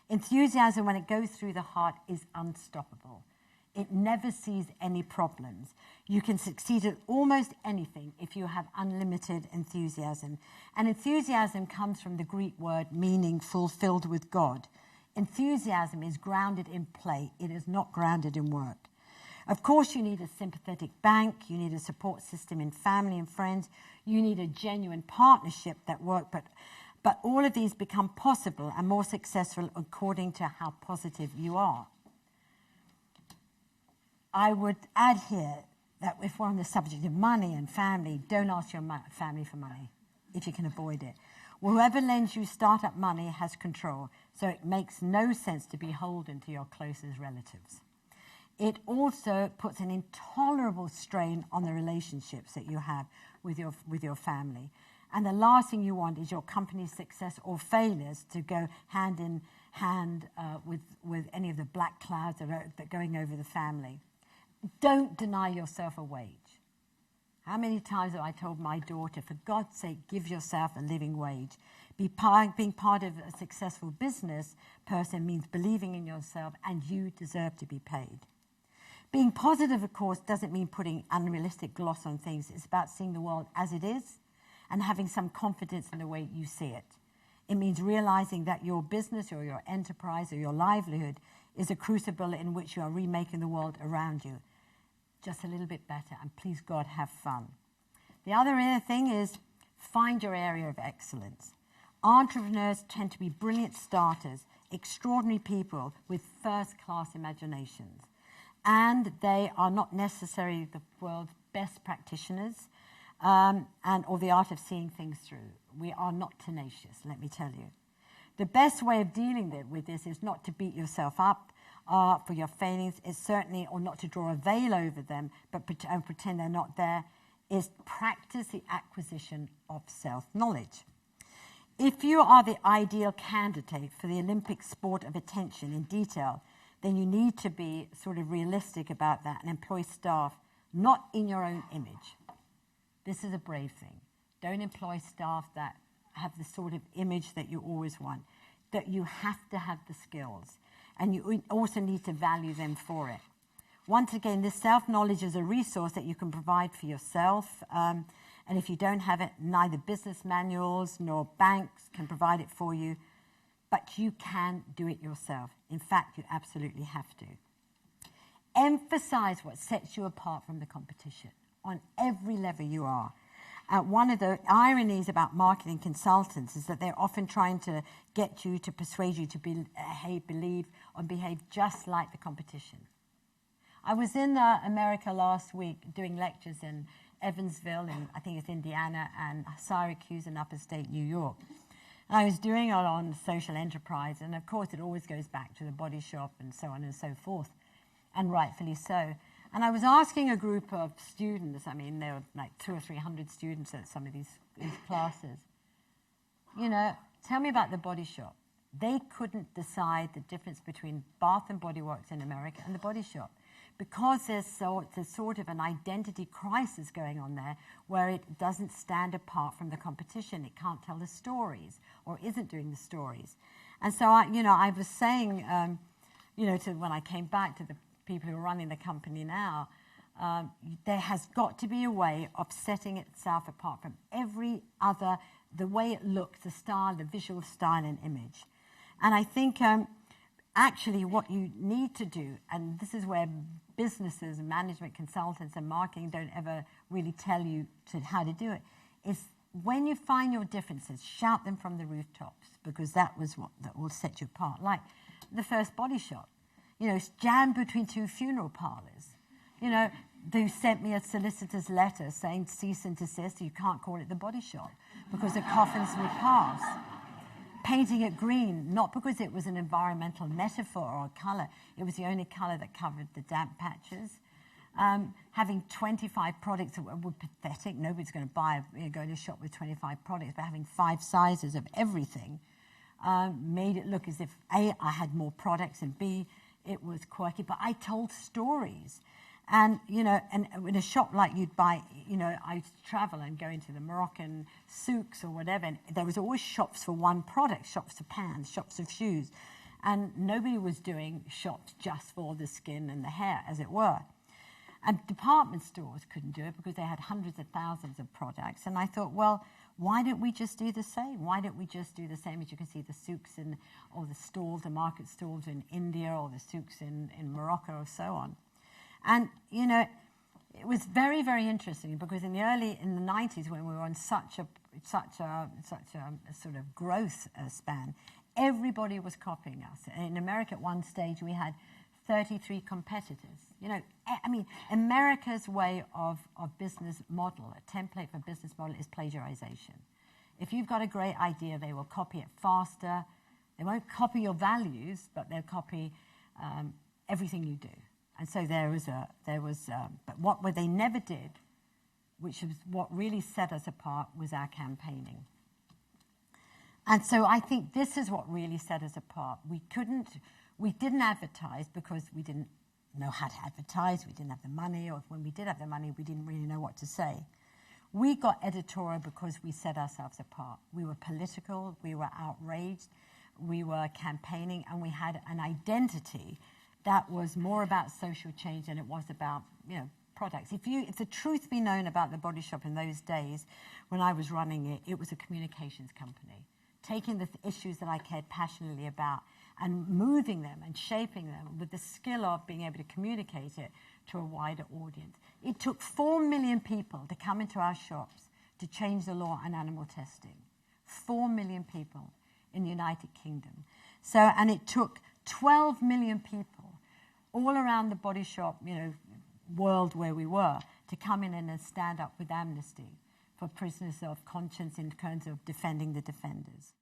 Enthusiasm, when it goes through the heart, is unstoppable. It never sees any problems. You can succeed at almost anything if you have unlimited enthusiasm. And enthusiasm comes from the Greek word meaning fulfilled with God. Enthusiasm is grounded in play. It is not grounded in work. Of course, you need a sympathetic bank. You need a support system in family and friends. You need a genuine partnership that works. But all of these become possible and more successful according to how positive you are. I would add here that if we're on the subject of money and family, don't ask your family for money if you can avoid it. Whoever lends you startup money has control, so it makes no sense to be beholden to your closest relatives. It also puts an intolerable strain on the relationships that you have with your family. And the last thing you want is your company's success or failures to go hand in hand with any of the black clouds that are going over the family. Don't deny yourself a wage. How many times have I told my daughter, for God's sake, give yourself a living wage? Being part of a successful business person means believing in yourself, and you deserve to be paid. Being positive, of course, doesn't mean putting unrealistic gloss on things. It's about seeing the world as it is and having some confidence in the way you see it. It means realizing that your business or your enterprise or your livelihood is a crucible in which you are remaking the world around you just a little bit better, and please God, have fun. The other thing is find your area of excellence. Entrepreneurs tend to be brilliant starters, extraordinary people with first-class imaginations, and they are not necessarily the world's best practitioners or the art of seeing things through. We are not tenacious, let me tell you. The best way of dealing with this is not to beat yourself up for your failings, is certainly, or not to draw a veil over them, but pretend they're not there, is practice the acquisition of self-knowledge. If you are the ideal candidate for the Olympic sport of attention in detail, then you need to be sort of realistic about that and employ staff not in your own image. This is a brave thing. Don't employ staff that have the sort of image that you always want, that you have to have the skills, and you also need to value them for it. Once again, this self-knowledge is a resource that you can provide for yourself, and if you don't have it, neither business manuals nor banks can provide it for you, but you can do it yourself. In fact, you absolutely have to. Emphasize what sets you apart from the competition on every level you are. One of the ironies about marketing consultants is that they're often trying to get you to persuade you to believe or behave just like the competition. I was in America last week doing lectures in Evansville, in I think it's Indiana, and Syracuse in upstate New York. And I was doing it on social enterprise, and of course it always goes back to the body shop and so on and so forth, and rightfully so. And I was asking a group of students, I mean, there were like 200 or 300 students at some of these classes, you know, tell me about the body shop. They couldn't decide the difference between Bath and Body Works in America and the body shop, because there's sort of an identity crisis going on there where it doesn't stand apart from the competition. It can't tell the stories or isn't doing the stories. And so, I was saying, when I came back to the people who are running the company now, there has got to be a way of setting itself apart from every other, the way it looks, the style, the visual style and image. And I think actually what you need to do, and this is where businesses, management consultants and marketing don't ever really tell you how to do it, is when you find your differences, shout them from the rooftops, because that will set you apart. Like the first body shop. It's jammed between two funeral parlors. They sent me a solicitor's letter saying cease and desist, you can't call it the body shop because the coffins would pass. Painting it green, not because it was an environmental metaphor or a colour, it was the only colour that covered the damp patches. Having 25 products were pathetic. Nobody's going to go to a shop with 25 products, but having 5 sizes of everything made it look as if A, I had more products, and B, it was quirky, but I told stories. And, and in a shop like you'd buy, I used to travel and go into the Moroccan souks or whatever, and there was always shops for one product, shops for pans, shops of shoes. And nobody was doing shops just for the skin and the hair, as it were. And department stores couldn't do it because they had hundreds of thousands of products. And I thought, well, why don't we just do the same? Why don't we just do the same as you can see the souks or the stalls, the market stalls in India, or the souks in Morocco, or so on. And, you know, it was very, very interesting because in the 90s, when we were on such a sort of growth span, everybody was copying us. In America, at one stage, we had 33 competitors. You know, I mean, America's way of business model, a template for business model, is plagiarization. If you've got a great idea, they will copy it faster. They won't copy your values, but they'll copy everything you do. And so but what they never did, which was what really set us apart, was our campaigning. And so I think this is what really set us apart. We didn't advertise because we didn't know how to advertise. We didn't have the money, or when we did have the money, we didn't really know what to say. We got editorial because we set ourselves apart. We were political, we were outraged, we were campaigning, and we had an identity that was more about social change than it was about, you know, products. If the truth be known about the Body Shop in those days, when I was running it, it was a communications company, taking the issues that I cared passionately about and moving them and shaping them with the skill of being able to communicate it to a wider audience. It took 4 million people to come into our shops to change the law on animal testing. 4 million people in the United Kingdom. So, and it took 12 million people all around the Body Shop, you know, world where we were, to come in and stand up with Amnesty for prisoners of conscience in terms of defending the defenders.